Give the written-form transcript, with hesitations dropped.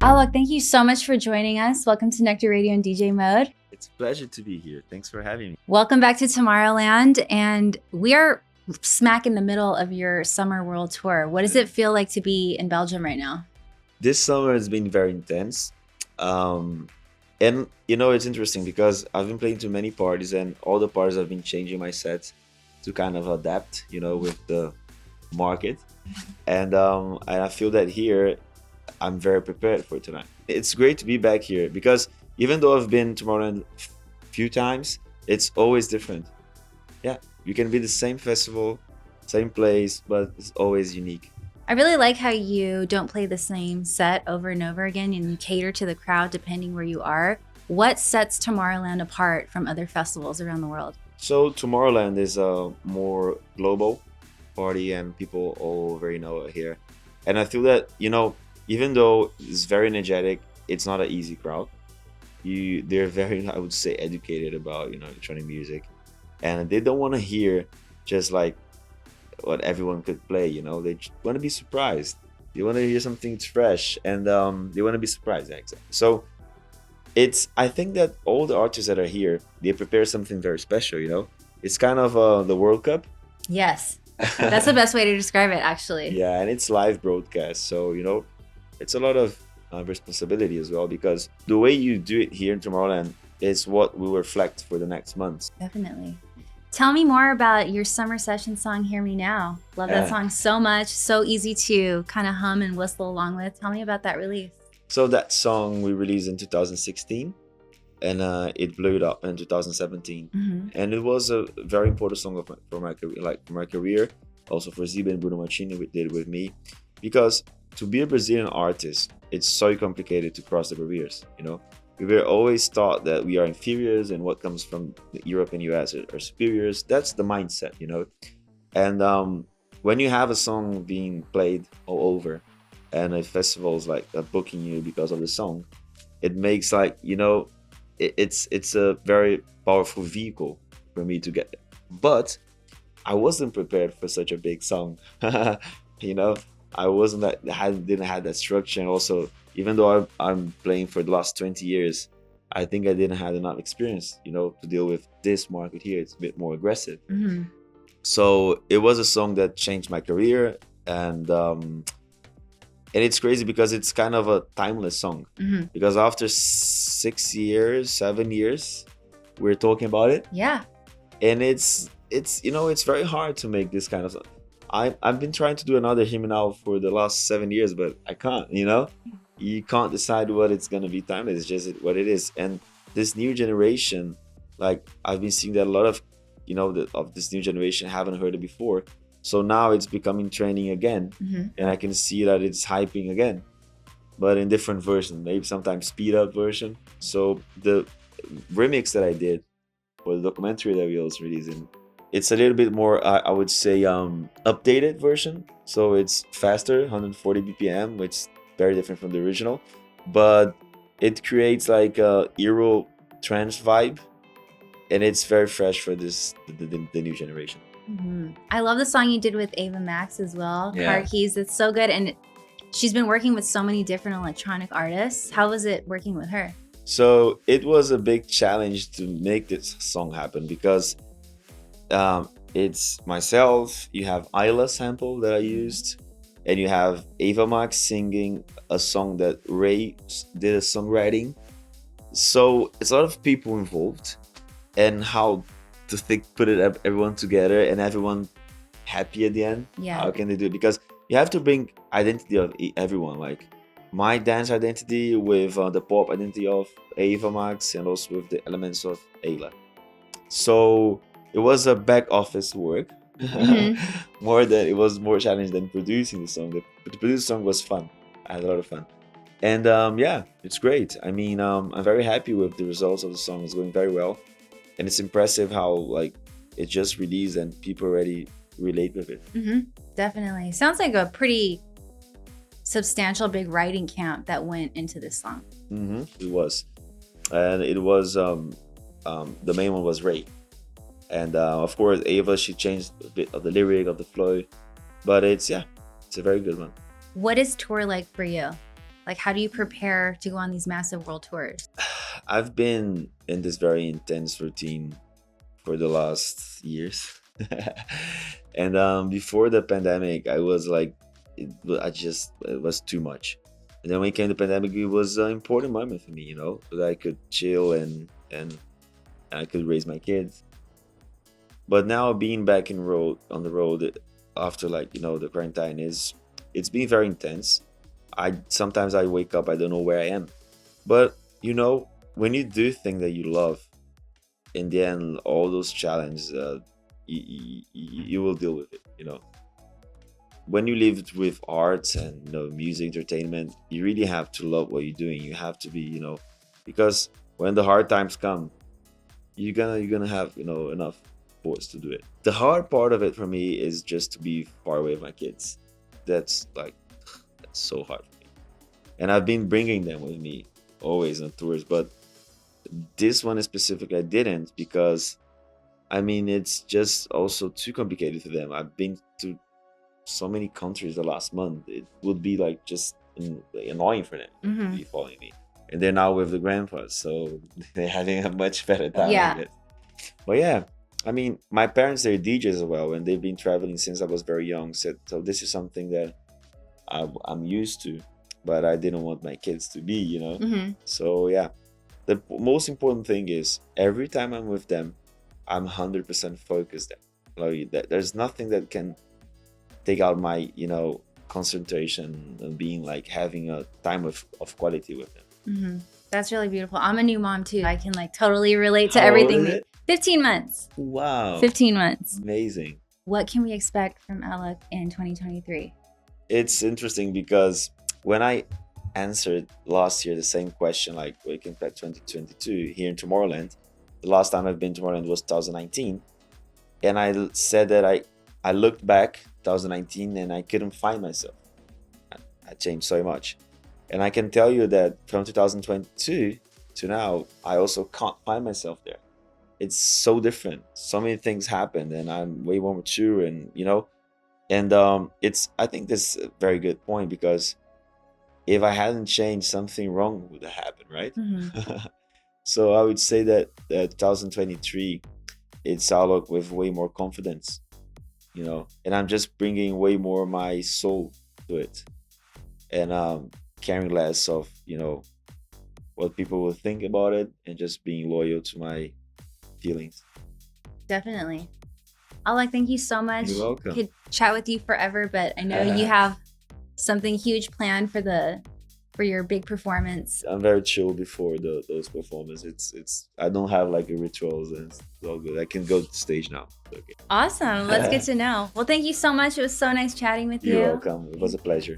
Alok, thank you so much for joining us. Welcome to Nectar Radio and DJ Mode. It's a pleasure to be here. Thanks for having me. Welcome back to Tomorrowland, and we are smack in the middle of your summer world tour. What does it feel like to be in Belgium right now? This summer has been very intense. And you know, it's interesting because I've been playing to many parties, and all the parties have been changing my sets to kind of adapt, you know, with the market. And I feel that here I'm very prepared for tonight. It's great to be back here because even though I've been to Tomorrowland a few times, it's always different. Yeah, you can be the same festival, same place, but it's always unique. I really like how you don't play the same set over and over again and you cater to the crowd depending where you are. What sets Tomorrowland apart from other festivals around the world? So Tomorrowland is a more global party and people all very know it here. And I feel that, you know, even though it's very energetic, it's not an easy crowd. They're very, I would say, educated about, you know, electronic music. And they don't want to hear just like what everyone could play, you know. They want to be surprised. They want to hear something fresh, and they want to be surprised. Exactly. So I think that all the artists that are here, they prepare something very special, you know. It's kind of the World Cup. Yes, that's the best way to describe it, actually. Yeah, and it's live broadcast, so you know, it's a lot of responsibility as well, because the way you do it here in Tomorrowland is what will reflect for the next months. Definitely. Tell me more about your summer session song, Hear Me Now. Love that song so much. So easy to kind of hum and whistle along with. Tell me about that release. So that song we released in 2016 and it blew up in 2017. Mm-hmm. And it was a very important song for my career, also for Ziba and Bruno Marchini did it with me. Because to be a Brazilian artist, it's so complicated to cross the barriers, you know? We were always taught that we are inferiors and what comes from Europe and US are superiors. That's the mindset, you know? And when you have a song being played all over and a festival's like booking you because of the song, it makes like, you know, it's a very powerful vehicle for me to get there. But I wasn't prepared for such a big song, you know? I didn't have that structure, and also even though I'm playing for the last 20 years, I think I didn't have enough experience, you know, to deal with this market here. It's a bit more aggressive. Mm-hmm. So it was a song that changed my career, and it's crazy because it's kind of a timeless song. Mm-hmm. Because after 7 years, we're talking about it. Yeah. And it's you know, it's very hard to make this kind of song. I've been trying to do another Hear Me Now for the last 7 years, but I can't, you know? You can't decide what it's going to be timeless. It's just what it is. And this new generation, like I've been seeing that a lot of, you know, of this new generation haven't heard it before. So now it's becoming trending again. Mm-hmm. And I can see that it's hyping again, but in different versions, maybe sometimes speed up version. So the remix that I did for the documentary that we also released, it's a little bit more, I would say, updated version. So it's faster, 140 BPM, which is very different from the original. But it creates like a Euro trance vibe. And it's very fresh for the new generation. Mm-hmm. I love the song you did with Ava Max as well. Yeah. Car Keys, it's so good. And she's been working with so many different electronic artists. How was it working with her? So it was a big challenge to make this song happen because it's myself, you have Isla sample that I used, and you have Ava Max singing a song that Ray did a songwriting. So it's a lot of people involved, and how to put everyone together and everyone happy at the end. Yeah. How can they do it? Because you have to bring identity of everyone, like my dance identity with the pop identity of Ava Max, and also with the elements of Ayla. So it was a back office work. Mm-hmm. It was more challenging than producing the song. The producing the song was fun. I had a lot of fun. And yeah, it's great. I mean, I'm very happy with the results of the song. It's going very well. And it's impressive how like it just released and people already relate with it. Mm-hmm. Definitely. Sounds like a pretty substantial big writing camp that went into this song. Mm-hmm. It was. And it was, the main one was Ray. And of course, Ava, she changed a bit of the lyric, of the flow. But it's a very good one. What is tour like for you? Like, how do you prepare to go on these massive world tours? I've been in this very intense routine for the last years. And before the pandemic, I was like, it was too much. And then when it came the pandemic, it was an important moment for me, you know, that I could chill and I could raise my kids. But now being back on the road after, like, you know, the quarantine it's been very intense. I sometimes I wake up, I don't know where I am. But you know, when you do things that you love, in the end, all those challenges, you will deal with it. You know, when you live with arts and, you know, music, entertainment, you really have to love what you're doing. You have to be, you know, because when the hard times come, you're gonna have, you know, enough force to do it. The hard part of it for me is just to be far away with my kids. That's like that's so hard for me. And I've been bringing them with me always on tours, but this one specifically I didn't, because I mean it's just also too complicated for them. I've been to so many countries the last month. It would be like just annoying for them to be following me. And they're now with the grandpas, so they're having a much better time. Yeah. With it. But yeah, I mean, my parents, they're DJs as well, and they've been traveling since I was very young. So this is something that I'm used to, but I didn't want my kids to be, you know. So yeah, the most important thing is every time I'm with them, I'm 100% focused. Like there's nothing that can take out my, you know, concentration and being like having a time of quality with them. That's really beautiful. I'm a new mom too. I can like totally relate to How old everything. is it? 15 months. Wow. 15 months. Amazing. What can we expect from Alok in 2023? It's interesting because when I answered last year the same question, like we can expect 2022 here in Tomorrowland, the last time I've been to Tomorrowland was 2019. And I said that I looked back 2019 and I couldn't find myself. I changed so much. And I can tell you that from 2022 to now, I also can't find myself there. It's so different. So many things happened and I'm way more mature, and, you know, and I think this is a very good point, because if I hadn't changed, something wrong would have happened, right? So I would say that 2023, it's Alok with way more confidence, you know, and I'm just bringing way more my soul to it, and caring less of, you know, what people will think about it, and just being loyal to my feelings. Definitely. Alok, thank you so much. You're welcome. Could chat with you forever, but I know you have something huge planned for your big performance. I'm very chill before those performances. It's I don't have like a rituals, and it's all good. I can go to the stage now. Okay. Awesome. Let's get to know. Well, thank you so much. It was so nice chatting with you. You're welcome. It was a pleasure.